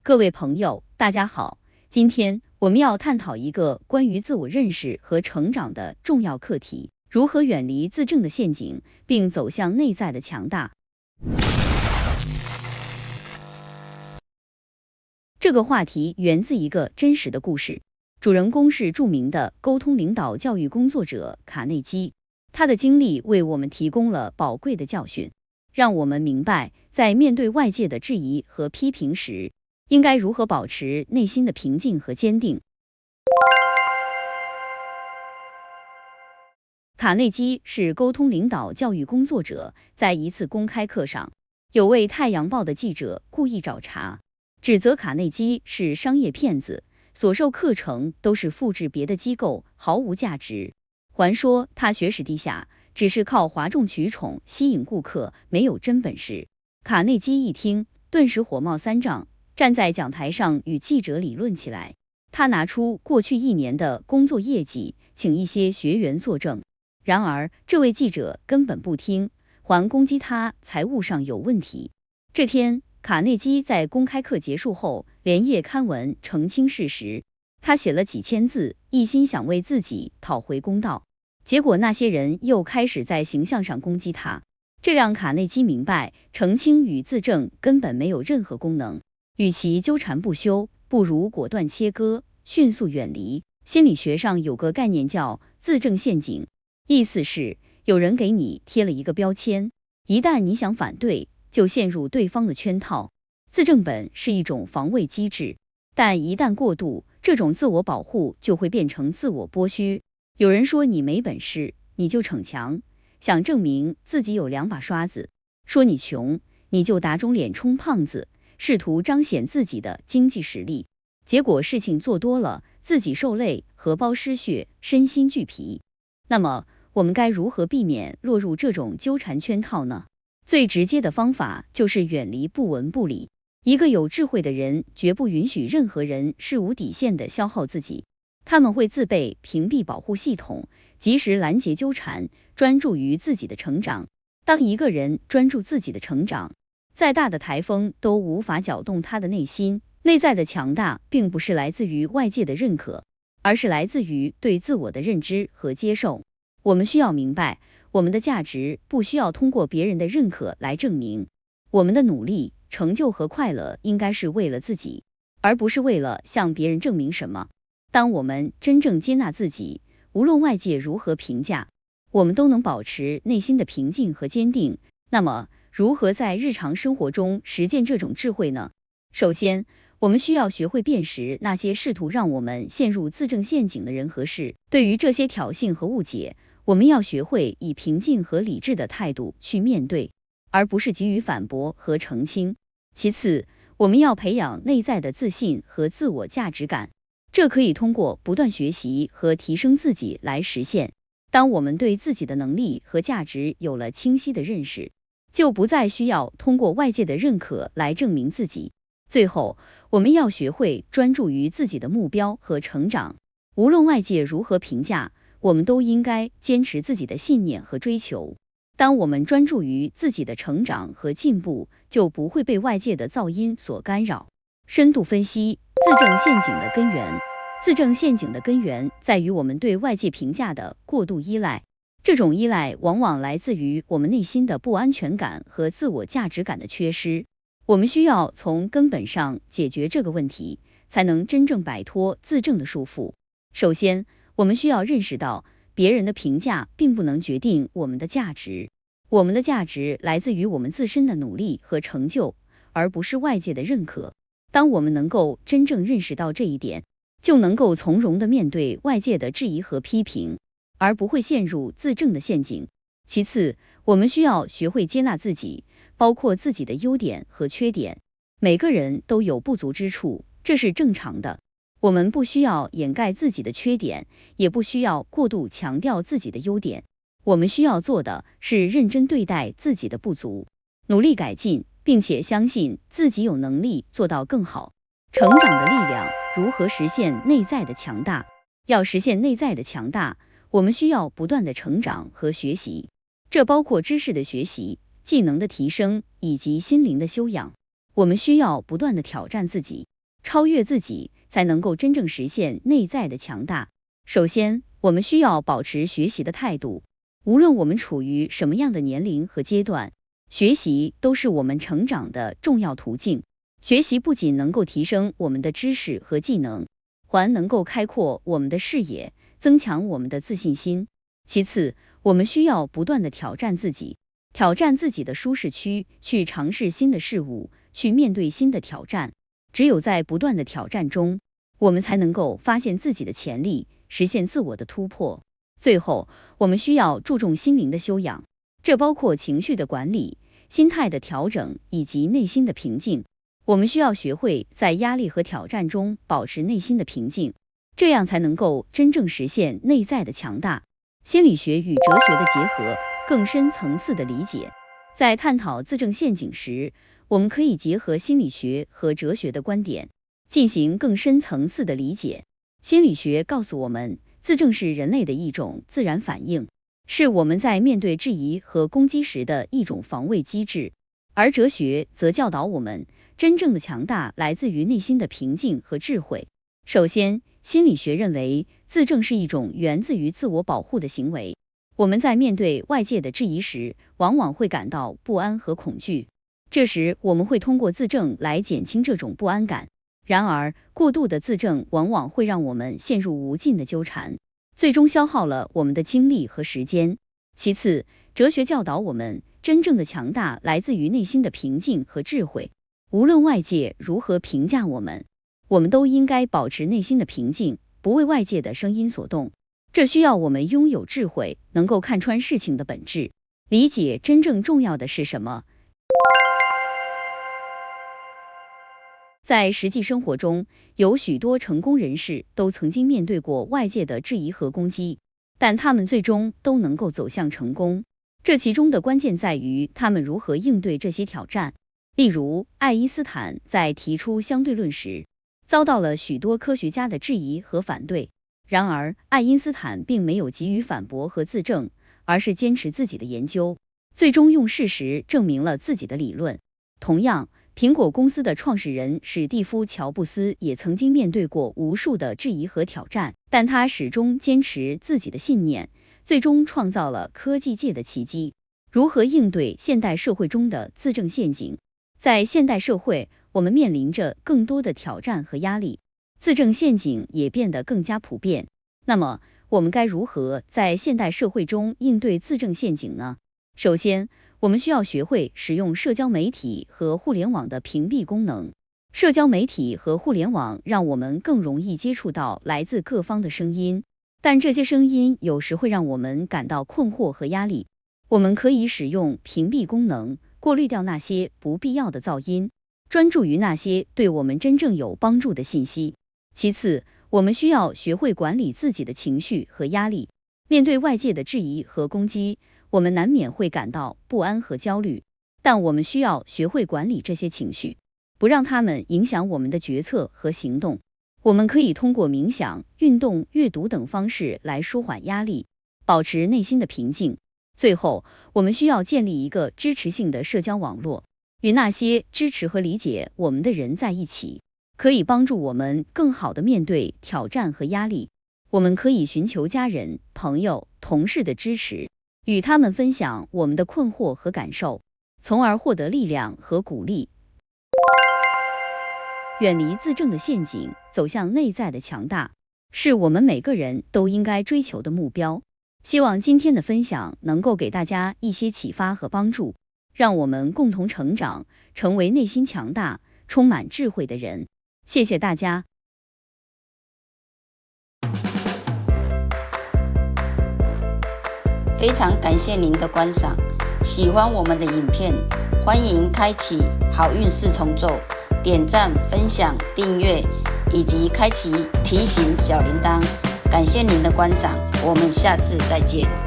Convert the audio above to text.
各位朋友，大家好，今天我们要探讨一个关于自我认识和成长的重要课题，如何远离自证的陷阱，并走向内在的强大。这个话题源自一个真实的故事，主人公是著名的沟通领导教育工作者卡内基，他的经历为我们提供了宝贵的教训，让我们明白在面对外界的质疑和批评时，应该如何保持内心的平静和坚定。卡内基是沟通领导教育工作者，在一次公开课上，有位《太阳报》的记者故意找茬，指责卡内基是商业骗子，所授课程都是复制别的机构，毫无价值，还说他学识低下，只是靠哗众取宠吸引顾客，没有真本事。卡内基一听，顿时火冒三丈，站在讲台上与记者理论起来。他拿出过去1年的工作业绩，请一些学员作证。然而这位记者根本不听，还攻击他财务上有问题。这天，卡内基在公开课结束后连夜刊文澄清事实，他写了几千字，一心想为自己讨回公道。结果那些人又开始在形象上攻击他，这让卡内基明白，澄清与自证根本没有任何功能，与其纠缠不休，不如果断切割，迅速远离。心理学上有个概念叫自证陷阱，意思是有人给你贴了一个标签，一旦你想反对，就陷入对方的圈套。自证本是一种防卫机制，但一旦过度，这种自我保护就会变成自我剥削。有人说你没本事，你就逞强，想证明自己有2把刷子；说你穷，你就打肿脸充胖子，试图彰显自己的经济实力。结果事情做多了，自己受累，荷包失血，身心俱疲。那么我们该如何避免落入这种纠缠圈套呢？最直接的方法就是远离不闻不理。一个有智慧的人绝不允许任何人是无底线的消耗自己，他们会自备屏蔽保护系统，及时拦截纠缠，专注于自己的成长。当一个人专注自己的成长，再大的台风都无法搅动他的内心。内在的强大并不是来自于外界的认可，而是来自于对自我的认知和接受。我们需要明白，我们的价值不需要通过别人的认可来证明，我们的努力、成就和快乐应该是为了自己，而不是为了向别人证明什么。当我们真正接纳自己，无论外界如何评价，我们都能保持内心的平静和坚定。那么，如何在日常生活中实践这种智慧呢？首先，我们需要学会辨识那些试图让我们陷入自证陷阱的人和事。对于这些挑衅和误解，我们要学会以平静和理智的态度去面对，而不是急于反驳和澄清。其次，我们要培养内在的自信和自我价值感，这可以通过不断学习和提升自己来实现。当我们对自己的能力和价值有了清晰的认识，就不再需要通过外界的认可来证明自己。最后，我们要学会专注于自己的目标和成长，无论外界如何评价，我们都应该坚持自己的信念和追求。当我们专注于自己的成长和进步，就不会被外界的噪音所干扰。深度分析自证陷阱的根源。自证陷阱的根源在于我们对外界评价的过度依赖，这种依赖往往来自于我们内心的不安全感和自我价值感的缺失。我们需要从根本上解决这个问题，才能真正摆脱自证的束缚。首先，我们需要认识到，别人的评价并不能决定我们的价值，我们的价值来自于我们自身的努力和成就，而不是外界的认可。当我们能够真正认识到这一点，就能够从容地面对外界的质疑和批评，而不会陷入自证的陷阱。其次，我们需要学会接纳自己，包括自己的优点和缺点。每个人都有不足之处，这是正常的。我们不需要掩盖自己的缺点，也不需要过度强调自己的优点。我们需要做的是认真对待自己的不足，努力改进，并且相信自己有能力做到更好。成长的力量，如何实现内在的强大？要实现内在的强大，我们需要不断的成长和学习，这包括知识的学习、技能的提升以及心灵的修养。我们需要不断的挑战自己，超越自己，才能够真正实现内在的强大。首先，我们需要保持学习的态度，无论我们处于什么样的年龄和阶段，学习都是我们成长的重要途径。学习不仅能够提升我们的知识和技能，还能够开阔我们的视野，增强我们的自信心。其次，我们需要不断的挑战自己，挑战自己的舒适区，去尝试新的事物，去面对新的挑战。只有在不断的挑战中，我们才能够发现自己的潜力，实现自我的突破。最后，我们需要注重心灵的修养，这包括情绪的管理、心态的调整以及内心的平静。我们需要学会在压力和挑战中保持内心的平静，这样才能够真正实现内在的强大。心理学与哲学的结合，更深层次的理解。在探讨自证陷阱时，我们可以结合心理学和哲学的观点，进行更深层次的理解。心理学告诉我们，自证是人类的一种自然反应，是我们在面对质疑和攻击时的一种防卫机制。而哲学则教导我们，真正的强大来自于内心的平静和智慧。首先，心理学认为，自证是一种源自于自我保护的行为。我们在面对外界的质疑时，往往会感到不安和恐惧，这时我们会通过自证来减轻这种不安感。然而，过度的自证往往会让我们陷入无尽的纠缠，最终消耗了我们的精力和时间。其次，哲学教导我们，真正的强大来自于内心的平静和智慧。无论外界如何评价我们，我们都应该保持内心的平静，不为外界的声音所动。这需要我们拥有智慧，能够看穿事情的本质，理解真正重要的是什么。在实际生活中，有许多成功人士都曾经面对过外界的质疑和攻击，但他们最终都能够走向成功。这其中的关键在于他们如何应对这些挑战。例如，爱因斯坦在提出相对论时，遭到了许多科学家的质疑和反对。然而，爱因斯坦并没有急于反驳和自证，而是坚持自己的研究，最终用事实证明了自己的理论。同样，苹果公司的创始人史蒂夫·乔布斯也曾经面对过无数的质疑和挑战，但他始终坚持自己的信念，最终创造了科技界的奇迹。如何应对现代社会中的自证陷阱？在现代社会，我们面临着更多的挑战和压力，自证陷阱也变得更加普遍。那么，我们该如何在现代社会中应对自证陷阱呢？首先，我们需要学会使用社交媒体和互联网的屏蔽功能。社交媒体和互联网让我们更容易接触到来自各方的声音，但这些声音有时会让我们感到困惑和压力。我们可以使用屏蔽功能，过滤掉那些不必要的噪音，专注于那些对我们真正有帮助的信息。其次，我们需要学会管理自己的情绪和压力。面对外界的质疑和攻击，我们难免会感到不安和焦虑，但我们需要学会管理这些情绪，不让它们影响我们的决策和行动。我们可以通过冥想、运动、阅读等方式来舒缓压力，保持内心的平静。最后，我们需要建立一个支持性的社交网络，与那些支持和理解我们的人在一起，可以帮助我们更好地面对挑战和压力。我们可以寻求家人、朋友、同事的支持，与他们分享我们的困惑和感受，从而获得力量和鼓励。远离自证的陷阱，走向内在的强大，是我们每个人都应该追求的目标。希望今天的分享能够给大家一些启发和帮助，让我们共同成长，成为内心强大、充满智慧的人。谢谢大家。非常感谢您的观赏，喜欢我们的影片，欢迎开启好运四重奏，点赞、分享、订阅以及开启提醒小铃铛。感谢您的观赏，我们下次再见。